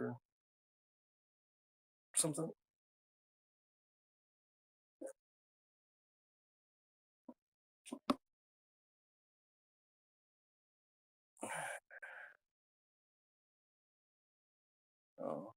or something. Oh.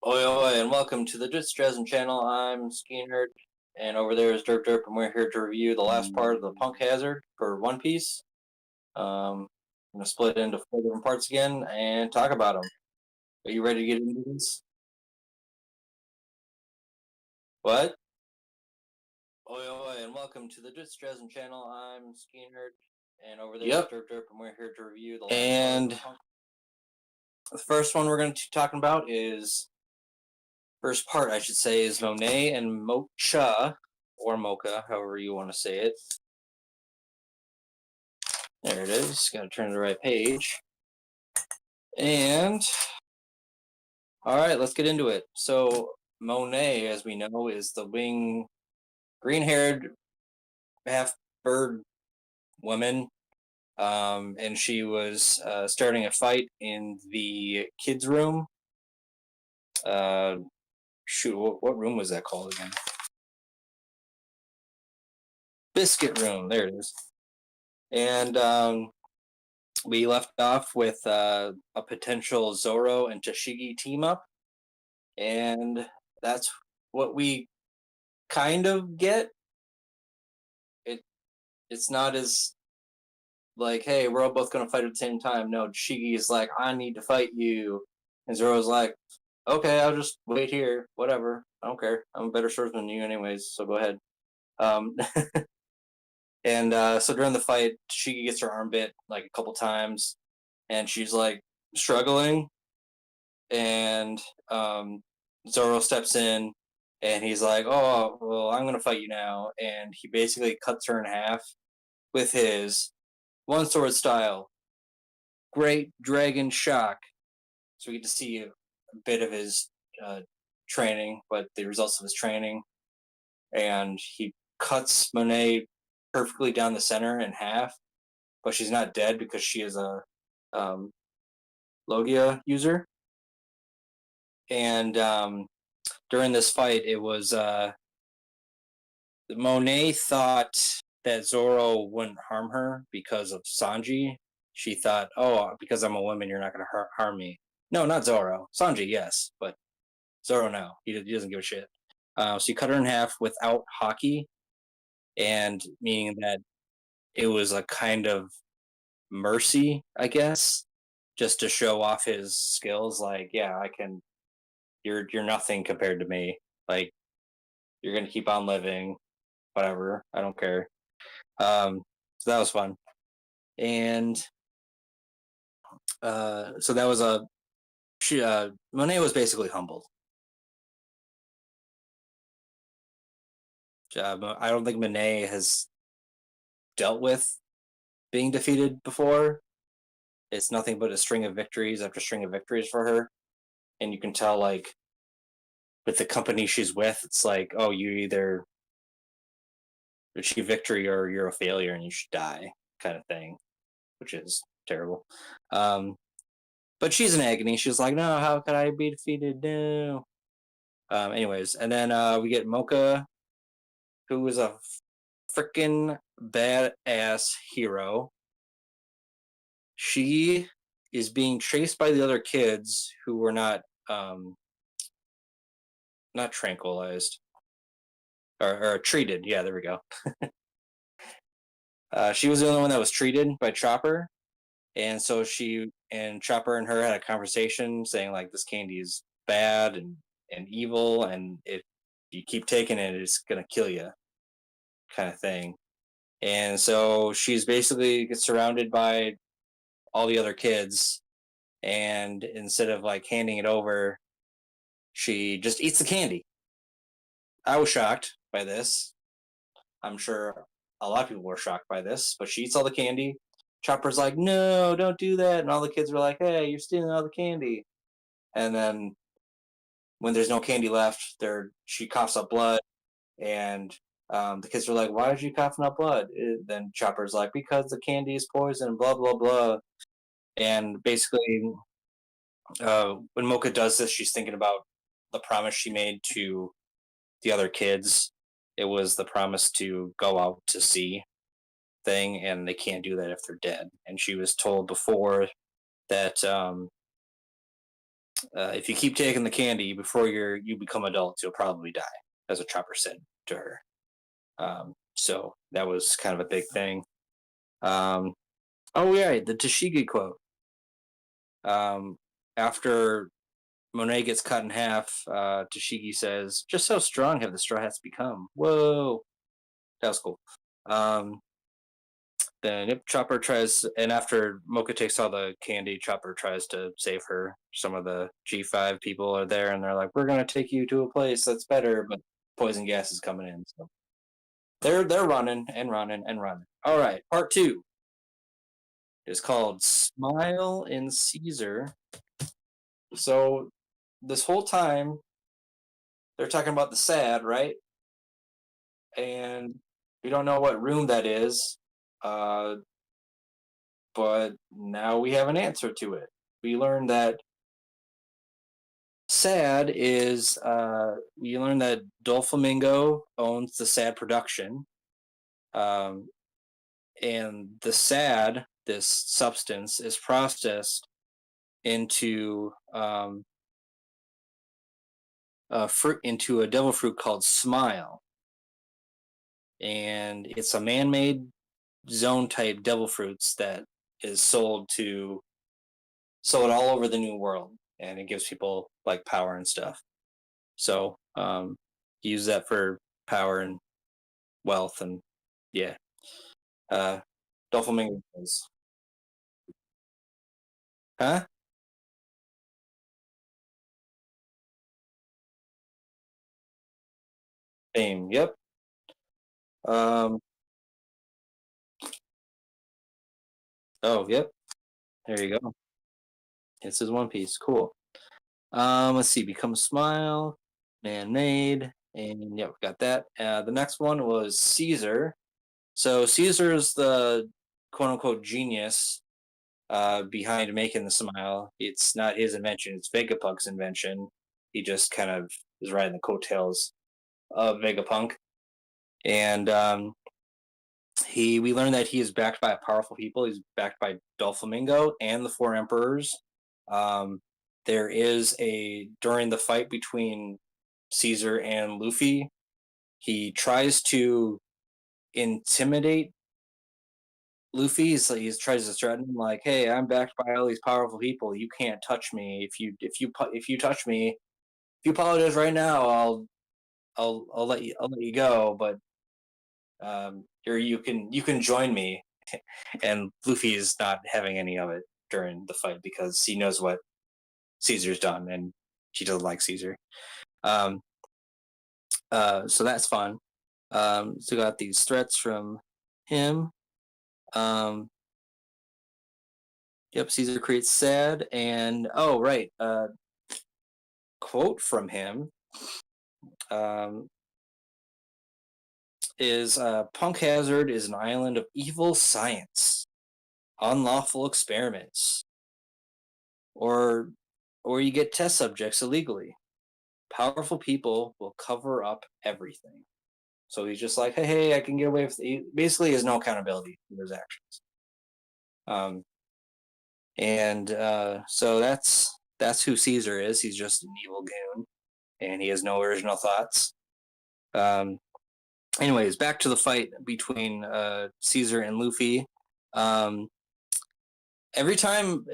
Oi, oi, and welcome to the Just Dresden channel. I'm Skeenerd, and over there is Derp Derp, and we're here to review the last part of the Punk Haazard for One Piece. I'm going to split it into 4 different parts again and talk about them. Are you ready to get into this? What? Oi, oi, and welcome to the Just Dresden channel. I'm Skeenerd, and over there is Derp Derp, and we're here to review the last part of the Punk. The first one we're going to be talking about is... First part, I should say, is Monet and Mocha, or Mocha, however you want to say it. There it is. Got to turn to the right page. And, alright, let's get into it. So, Monet, as we know, is the green-haired, half-bird woman. And she was starting a fight in the kids' room. Shoot, what room was that called again? Biscuit room. There it is. And we left off with a potential Zoro and Tashigi team up, and that's what we kind of get. It's not as like, hey, we're all both gonna fight at the same time. No, Tashigi is like, I need to fight you, and Zoro's like, okay, I'll just wait here, whatever, I don't care. I'm a better swordsman than you anyways, so go ahead. And so during the fight, Tashigi gets her arm bit like a couple times, and she's like struggling, and Zoro steps in, and he's like, oh, well, I'm going to fight you now, and he basically cuts her in half with his one sword style, Great Dragon Shock. So we get to see a bit of his training, but the results of his training, and he cuts Monet perfectly down the center in half, but she's not dead because she is a Logia user. And during this fight, it was Monet thought that Zoro wouldn't harm her because of Sanji. She thought, "Oh, because I'm a woman, you're not going to harm me." No, not Zoro. Sanji, yes, but Zoro, no. He doesn't give a shit. So he cut her in half without hockey, and meaning that it was a kind of mercy, I guess, just to show off his skills. Like, yeah, I can. You're nothing compared to me. Like, you're gonna keep on living. Whatever. I don't care. So that was fun. And so that was a she. Monet was basically humbled. I don't think Monet has dealt with being defeated before. It's nothing but a string of victories after string of victories for her, and you can tell like with the company she's with, it's like, oh, you either achieve victory or you're a failure and you should die, kind of thing, which is terrible. Um, but she's in agony. She's like, no, how could I be defeated? No. Anyways, and then we get Mocha, who is a freaking badass hero. She is being chased by the other kids who were not tranquilized or treated. Yeah, there we go. She was the only one that was treated by Chopper, and so she and Chopper and her had a conversation saying like this candy is bad and evil, and if you keep taking it, it's gonna kill you, kind of thing. And so she's basically gets surrounded by all the other kids, and instead of like handing it over, she just eats the candy. I was shocked by this. I'm sure a lot of people were shocked by this, but she eats all the candy. Chopper's like, no, don't do that. And all the kids were like, hey, you're stealing all the candy. And then when there's no candy left, she coughs up blood. And the kids were like, why did you coughing up blood? Then Chopper's like, because the candy is poison, blah, blah, blah. And basically, when Mocha does this, she's thinking about the promise she made to the other kids. It was the promise to go out to sea thing, and they can't do that if they're dead. And she was told before that if you keep taking the candy before you become adults, you'll probably die. As a Chopper said to her. So that was kind of a big thing. Um, oh yeah, the Tashigi quote. Um, After Monet gets cut in half, Tashigi says, "Just how strong have the Straw Hats become?" Whoa, that was cool. Then yep, Chopper tries, and after Mocha takes all the candy, Chopper tries to save her. Some of the G5 people are there, and they're like, "We're gonna take you to a place that's better," but poison gas is coming in. So they're running and running and running. All right, part two is called "Smile in Caesar." So this whole time they're talking about the sad, right? And we don't know what room that is. Uh, but now we have an answer to it. We learned that SAD is we learned that Doflamingo owns the SAD production, um, and the SAD, this substance, is processed into into a devil fruit called Smile, and it's a man-made zone type devil fruits that is sold all over the new world, and it gives people like power and stuff. So use that for power and wealth, and yeah. Doflamingo is. Huh? Fame. Yep. Um. Oh, yep. There you go. This is One Piece. Cool. Let's see. Become a Smile, man made, and yeah, we got that. The next one was Caesar. So Caesar is the quote unquote genius behind making the smile. It's not his invention; it's Vegapug's invention. He just kind of is riding the coattails of Vegapunk, and he we learn that he is backed by powerful people. He's backed by Doflamingo and the Four Emperors. Um, there is a during the fight between Caesar and Luffy, he tries to intimidate Luffy. He tries to threaten him like, "Hey, I'm backed by all these powerful people. You can't touch me. If you touch me, if you apologize right now, I'll let you go. But you can join me." And Luffy is not having any of it during the fight because he knows what Caesar's done, and he doesn't like Caesar. Um, so that's fun. So got these threats from him. Um, yep, Caesar creates sad, and oh right, quote from him um, is Punk Hazard is an island of evil science, unlawful experiments, or or you get test subjects illegally. Powerful people will cover up everything. So he's just like, hey, I can get away with. He basically has no accountability for his actions. Um, and so that's who Caesar is. He's just an evil goon, and he has no original thoughts. Um, anyways, back to the fight between Caesar and Luffy. Um, every time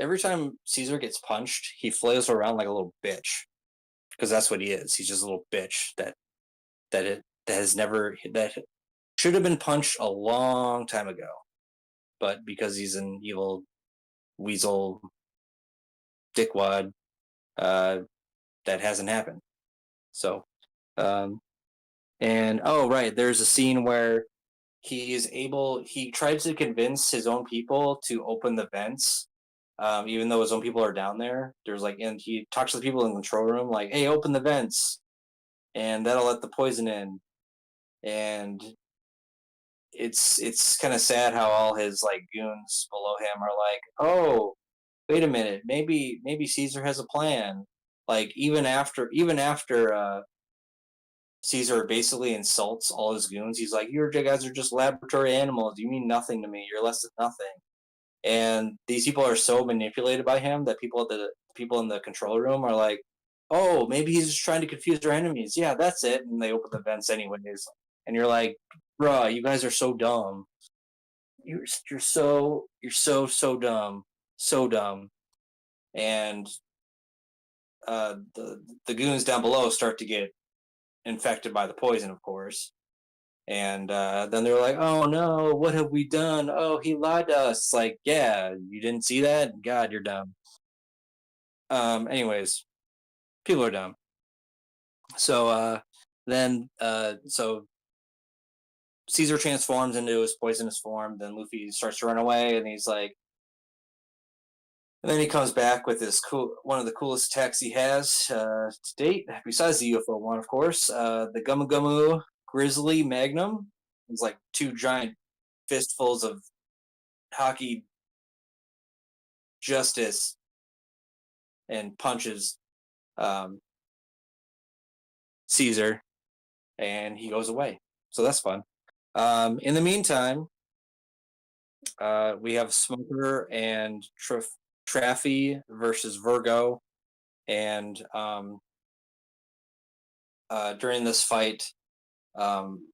Caesar gets punched, he flails around like a little bitch because that's what he is. He's just a little bitch that has never that should have been punched a long time ago, but because he's an evil weasel dickwad, uh, that hasn't happened. So, um, and oh right, there's a scene where he tries to convince his own people to open the vents, even though his own people are down there. There's like, and he talks to the people in the control room, like, "Hey, open the vents, and that'll let the poison in." And it's kind of sad how all his like goons below him are like, "Oh, wait a minute, maybe Caesar has a plan." Like even after Caesar basically insults all his goons, he's like, "You guys are just laboratory animals. You mean nothing to me. You're less than nothing." And these people are so manipulated by him that people in the control room are like, "Oh, maybe he's just trying to confuse our enemies." Yeah, that's it. And they open the vents anyways. And you're like, "Bruh, you guys are so dumb. You're so dumb, so dumb." And the goons down below start to get infected by the poison, of course. And then they're like, "Oh no, what have we done? Oh, he lied to us." It's like, yeah, you didn't see that? God, you're dumb. Anyways, people are dumb. So so Caesar transforms into his poisonous form. Then Luffy starts to run away, and he's like, and then he comes back with this one of the coolest attacks he has to date, besides the UFO one, of course. The Gumu Gumu Grizzly Magnum. It's like two giant fistfuls of hockey justice and punches um, Caesar, and he goes away. So that's fun. In the meantime, we have Smoker and Traffy versus Virgo, and during this fight, um,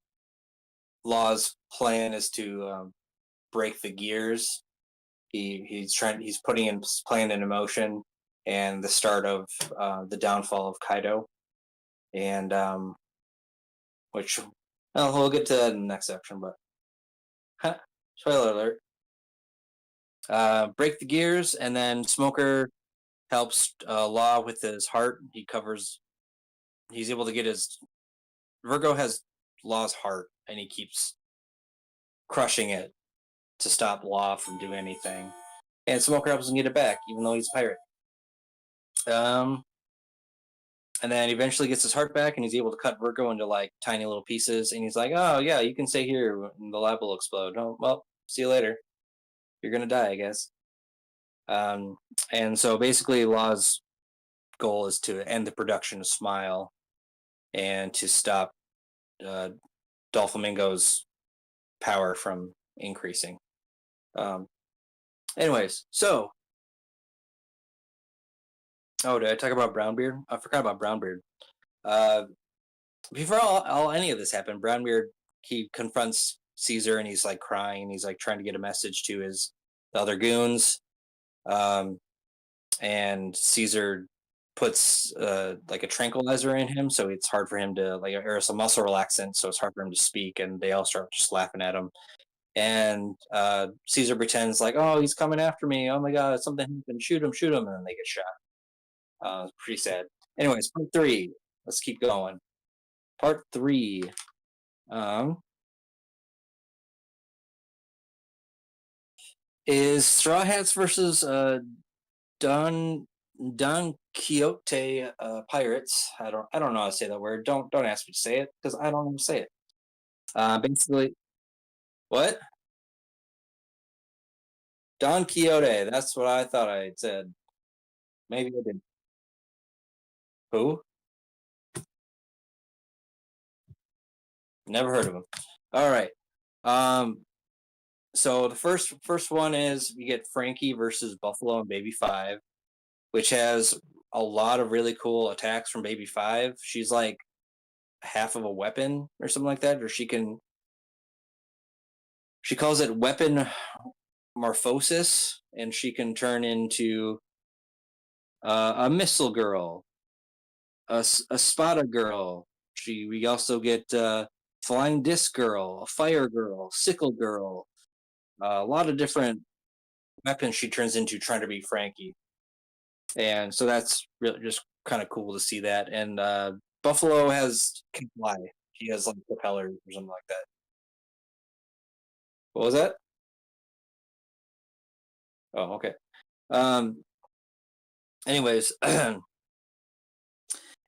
Law's plan is to break the gears. He's putting in plan into motion, and the start of the downfall of Kaido, and which well, we'll get to that in the next section. But spoiler alert. Break the gears, and then Smoker helps Law with his heart. He's able to get his. Virgo has Law's heart, and he keeps crushing it to stop Law from doing anything. And Smoker helps him get it back, even though he's a pirate. And then eventually gets his heart back, and he's able to cut Virgo into like tiny little pieces. And he's like, "Oh yeah, you can stay here, and the lab will explode." Oh well, see you later. You're gonna die, I guess. And so basically, Law's goal is to end the production of Smile and to stop uh, Doflamingo's power from increasing. Um, anyways, so did I talk about Brownbeard? I forgot about Brownbeard. Uh, before any of this happened, Brownbeard he confronts Caesar and he's like crying. He's like trying to get a message to his the other goons. Um, and Caesar puts like a tranquilizer in him, so it's hard for him to like, or it's a muscle relaxant, so it's hard for him to speak. And they all start just laughing at him. And Caesar pretends like, "Oh, he's coming after me! Oh my God, something happened! Shoot him!" And then they get shot. It's pretty sad. Anyways, part three. Let's keep going. Part three. Um, is Straw Hats versus Don Don Quixote pirates. I don't know how to say that word. Don't ask me to say it because I don't know how to say it. Basically, what? Don Quixote. That's what I thought I said. Maybe I did. Who? Never heard of him. All right. Um. So the first one is we get Frankie versus Buffalo and Baby Five, which has a lot of really cool attacks from Baby Five. She's like half of a weapon or something like that, or she calls it weapon morphosis, and she can turn into a missile girl, a spada girl. We also get flying disc girl, a fire girl, sickle girl, a lot of different weapons she turns into trying to be Frankie, and so that's really just kind of cool to see that. And Buffalo can fly. She has like propellers or something like that. What was that? Oh, okay. Um. Anyways,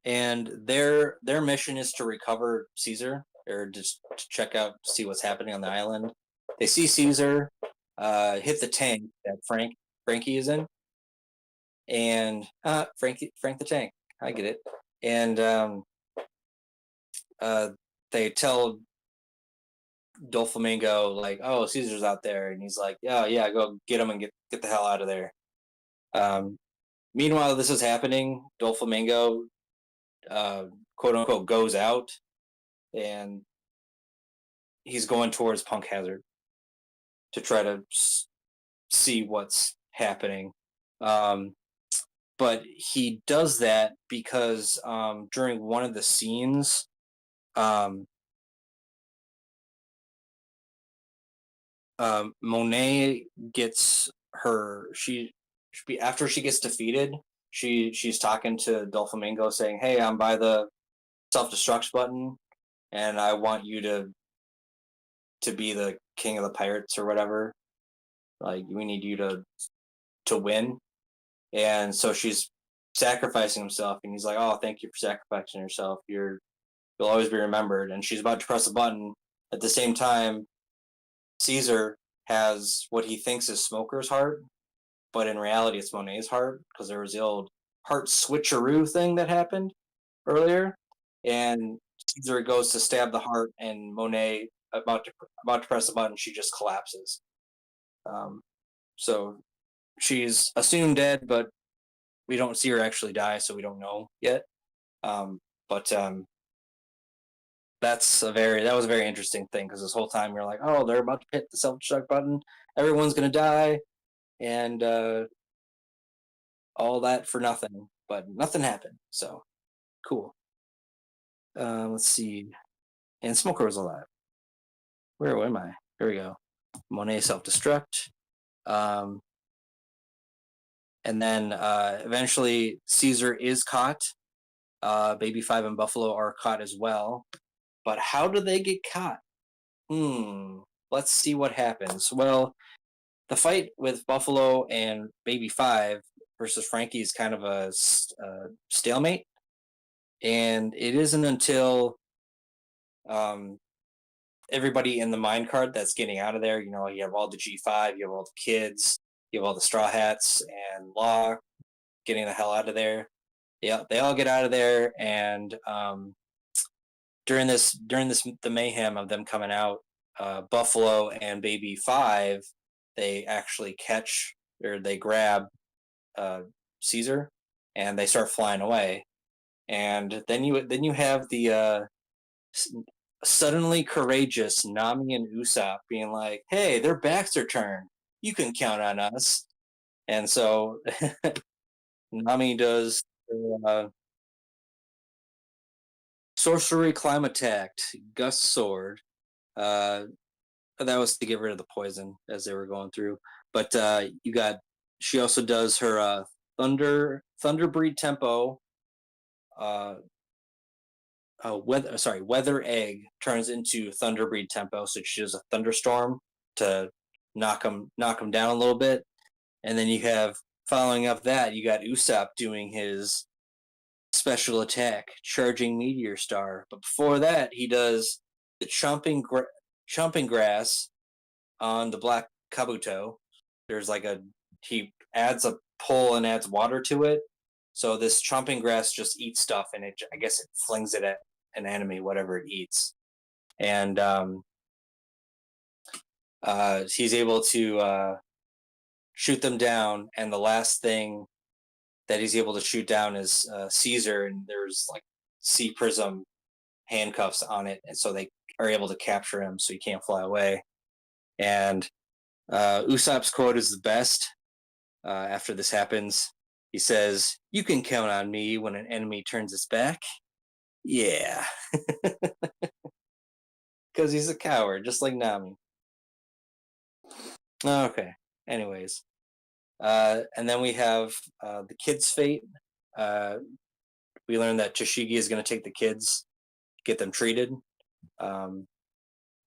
and their mission is to recover Caesar or just to check out, see what's happening on the island. They see Caesar hit the tank that Frankie is in, and Frank the Tank. I get it. And uh, they tell Doflamingo like, "Oh, Caesar's out there," and he's like, "Yeah, yeah, go get him and get the hell out of there." Um, Meanwhile, this is happening. Doflamingo, uh, quote unquote, goes out and he's going towards Punk Hazard to try to see what's happening. Um, but he does that because during one of the scenes, um, Monet gets after she gets defeated. She's talking to Doflamingo saying, "Hey, I'm by the self destruct button, and I want you to be the king of the pirates or whatever. Like we need you to win." And so she's sacrificing himself, and he's like, "Oh, thank you for sacrificing yourself. You'll always be remembered." And she's about to press a button. At the same time, Caesar has what he thinks is Smoker's heart, but in reality, it's Monet's heart because there was the old heart switcheroo thing that happened earlier, and Caesar goes to stab the heart, and Monet about to press the button, she just collapses. Um, so she's assumed dead, but we don't see her actually die, so we don't know yet. Um, but that was a very interesting thing because this whole time you're like, oh, they're about to hit the self destruct button, everyone's gonna die, and all that for nothing. But nothing happened, so cool. Let's see, and Smoker was alive. Where am I? Here we go. Monet self destruct. Um, and then eventually Caesar is caught. Baby Five and Buffalo are caught as well. But how do they get caught? Let's see what happens. Well, the fight with Buffalo and Baby Five versus Frankie is kind of a stalemate, and it isn't until um, everybody in the mine cart that's getting out of there. You know, you have all the G5, you have all the kids, you have all the Straw Hats and Law getting the hell out of there. Yeah, they all get out of there, and during this the mayhem of them coming out, Buffalo and Baby Five, they actually catch or they grab uh, Caesar, and they start flying away. And then you have the suddenly courageous Nami and Usopp being like, "Hey, their backs are turned. You can count on us." And so Nami does sorcery climb attack, gust sword. Uh, that was to get rid of the poison as they were going through. But you got she also does her thunder breed tempo. Uh, weather egg turns into thunder breed tempo, so she does a thunderstorm to knock him down a little bit, and then you have following up that you got Usopp doing his special attack, charging meteor star. But before that, he does the chomping grass on the black kabuto. There's like a he adds a pole and adds water to it. So this chomping grass just eats stuff, and I guess it flings it at an enemy, whatever it eats, and he's able to shoot them down. And the last thing that he's able to shoot down is Caesar, and there's like sea prism handcuffs on it, and so they are able to capture him, so he can't fly away. And Usopp's quote is the best. After this happens, he says, "You can count on me when an enemy turns its back." Yeah, because he's a coward, just like Nami. Okay. Anyways, and then we have the kids' fate. Uh, we learn that Toshigi is going to take the kids, get them treated. Um,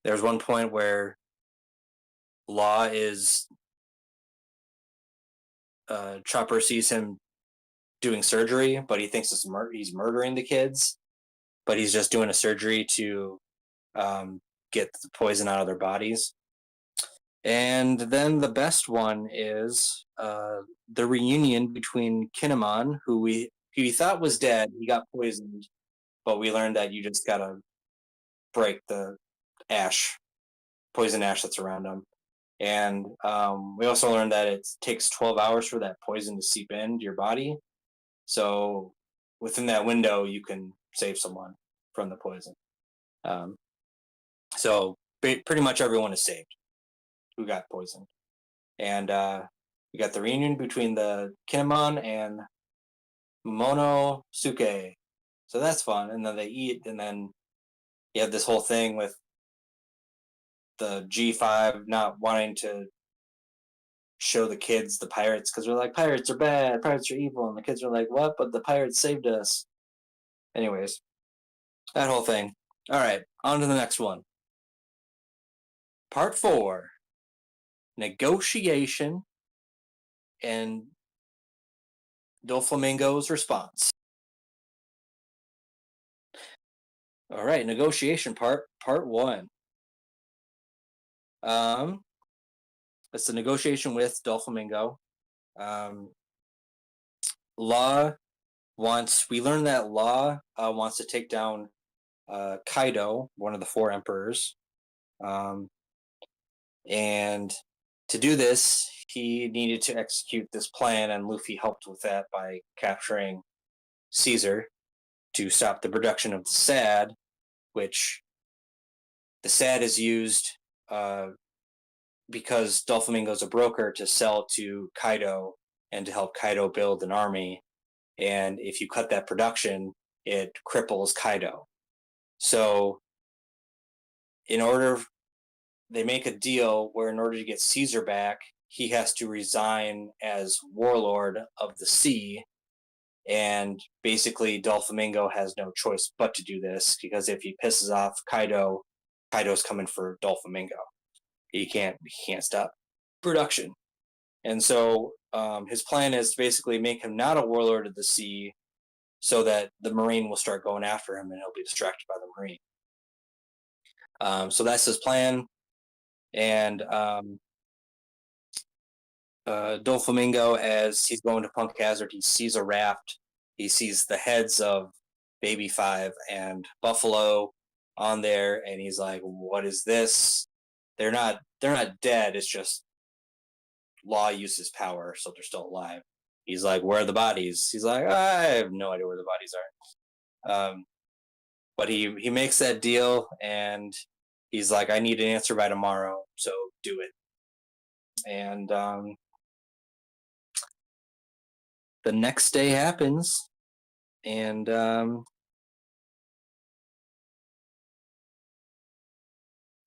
there's one point where Law is Chopper sees him doing surgery, but he thinks he's murdering the kids, but he's just doing a surgery to get the poison out of their bodies. And then the best one is the reunion between Kinemon, who we thought was dead. He got poisoned, but we learned that you just gotta break the ash, poison ash that's around him. And we also learned that it takes 12 hours for that poison to seep into your body. So within that window, you can save someone from the poison. Um, so pretty much everyone is saved who got poisoned. And you got the reunion between the Kinemon and Monosuke. So that's fun. And then they eat, and then you have this whole thing with the G5 not wanting to show the kids the pirates because they're like, pirates are bad, pirates are evil. And the kids are like, what? But the pirates saved us. Anyways, that whole thing. All right, on to the next one. Part 4 Negotiation and Doflamingo's response. All right, negotiation part 1. It's the negotiation with Doflamingo. Law we learn that Law wants to take down Kaido, one of the 4 emperors. And to do this, he needed to execute this plan, and Luffy helped with that by capturing Caesar to stop the production of the SAD, which the SAD is used because Doflamingo's a broker to sell to Kaido and to help Kaido build an army. And if you cut that production, it cripples Kaido. So they make a deal where in order to get Caesar back, he has to resign as warlord of the sea. And basically, Doflamingo has no choice but to do this, because if he pisses off Kaido, Kaido's coming for Doflamingo. He can't stop production. And so his plan is to basically make him not a warlord of the sea, so that the Marine will start going after him and he'll be distracted by the Marine. So that's his plan. And Doflamingo, as he's going to Punk Hazard, he sees a raft he sees the heads of Baby Five and Buffalo on there, and he's like, "What is this? They're not dead. It's just Law uses power, so they're still alive." He's like, "Where are the bodies?" He's like, "I have no idea where the bodies are." But he makes that deal, and he's like, "I need an answer by tomorrow, so do it." And the next day happens, and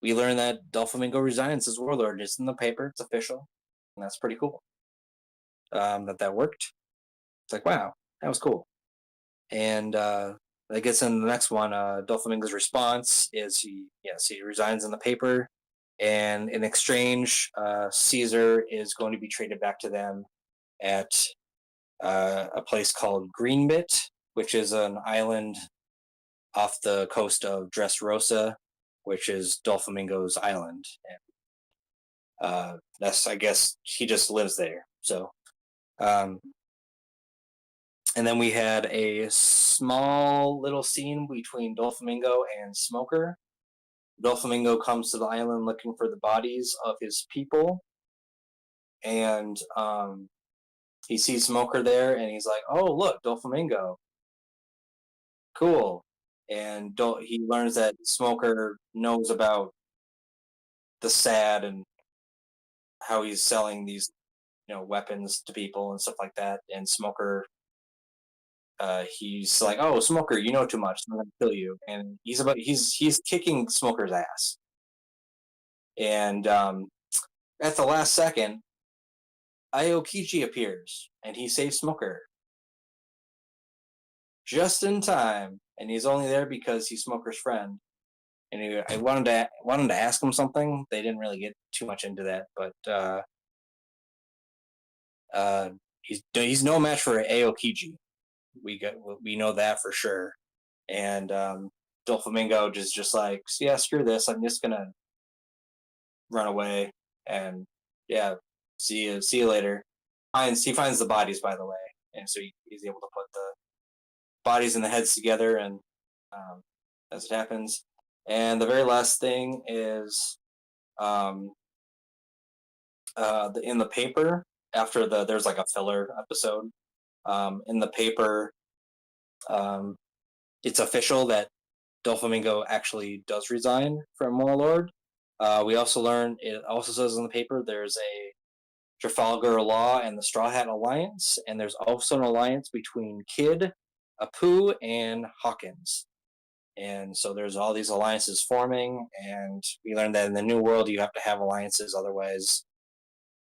we learn that Doflamingo resigns as warlord. It's in the paper. It's official, and that's pretty cool. That worked. It's like, wow, that was cool. And I guess in the next one, Doflamingo's response is he resigns in the paper, and in exchange, Caesar is going to be traded back to them at a place called Greenbit, which is an island off the coast of Dressrosa, which is Doflamingo's island. And that's, I guess, he just lives there. So, um, and then we had a small little scene between Doflamingo and Smoker. Doflamingo comes to the island looking for the bodies of his people, and he sees Smoker there, and he's like, "Oh, look, Doflamingo, cool." And he learns that Smoker knows about the SAD and how he's selling these, weapons to people and stuff like that. And Smoker, he's like, "Oh, Smoker, you know too much. I'm gonna kill you." And he's kicking Smoker's ass. And at the last second, Aokichi appears and he saves Smoker just in time. And he's only there because he's Smoker's friend. And I wanted to ask him something. They didn't really get too much into that, but uh, he's no match for Aokiji. We know that for sure. And Doflamingo just like, yeah, screw this. I'm just gonna run away. And yeah, see you later. He finds the bodies, by the way, and so he's able to put the bodies and the heads together, and um, as it happens. And the very last thing is um, in the paper after there's like a filler episode. In the paper, um, it's official that Doflamingo actually does resign from Warlord. We also learn it also says in the paper there's a Trafalgar Law and the Straw Hat Alliance, and there's also an alliance between Kid, Apu, and Hawkins. And so there's all these alliances forming, and we learned that in the New World you have to have alliances, otherwise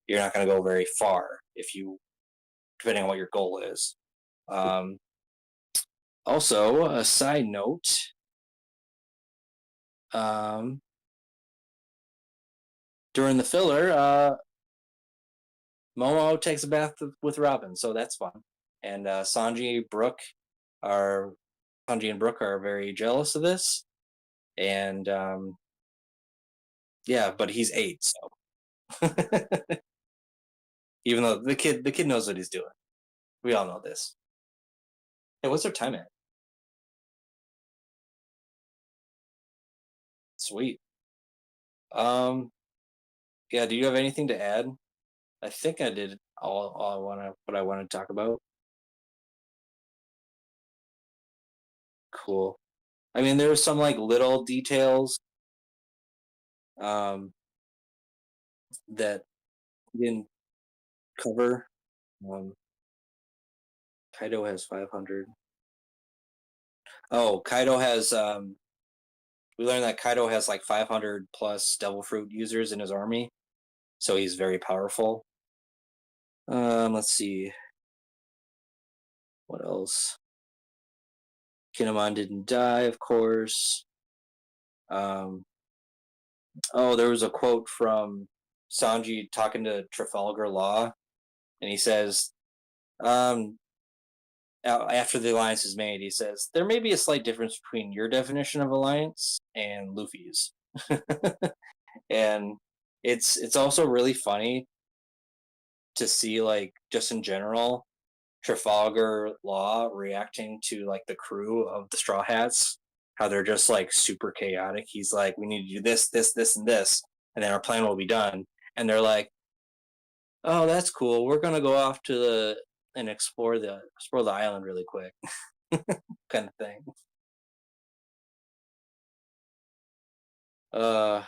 you're not going to go very far if you, depending on what your goal is. Um, Also, a side note, um, during the filler, Momo takes a bath with Robin, so that's fun. And are Sanji and Brooke are very jealous of this, and yeah, but he's 8, so even though the kid knows what he's doing, we all know this. Hey, what's our time at? Sweet. Um, yeah. Do you have anything to add? I think I did all what I wanted to talk about. Cool. I mean, there were some like little details um, that we didn't cover. Um, Kaido has 500. Oh, Kaido has. We learned that Kaido has like 500 plus Devil Fruit users in his army, so he's very powerful. Let's see what else. Kinemon didn't die, of course. Um, oh, there was a quote from Sanji talking to Trafalgar Law, and he says, um, after the alliance is made, he says, "There may be a slight difference between your definition of alliance and Luffy's." And it's also really funny to see, like, just in general, Trafalgar Law reacting to like the crew of the Straw Hats, how they're just like super chaotic. He's like, "We need to do this, this, this, and this, and then our plan will be done." And they're like, "Oh, that's cool. We're gonna go off to the and explore the island really quick," kind of thing. Uh,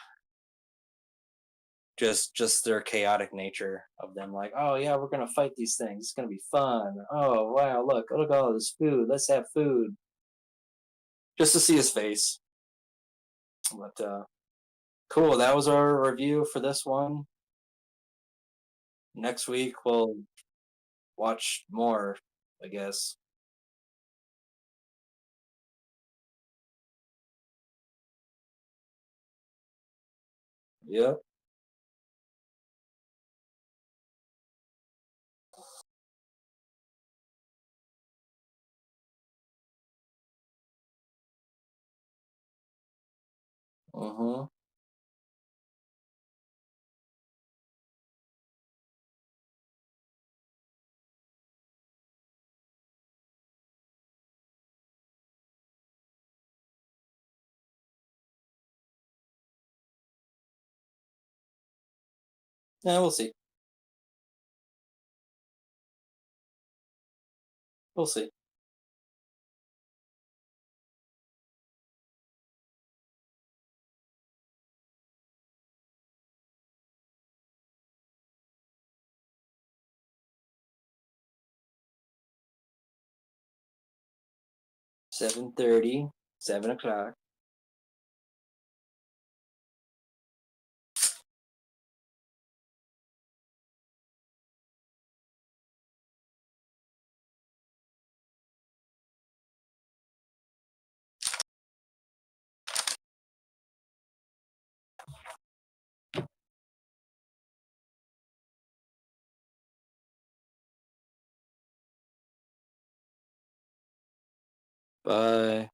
just their chaotic nature of them, like, "Oh yeah, we're gonna fight these things. It's gonna be fun. Oh wow, look at all this food. Let's have food." Just to see his face. But cool. That was our review for this one. Next week we'll watch more, I guess. Yep. Mm-hmm. Yeah, we'll see. We'll see. 7:30, 7 o'clock. Bye.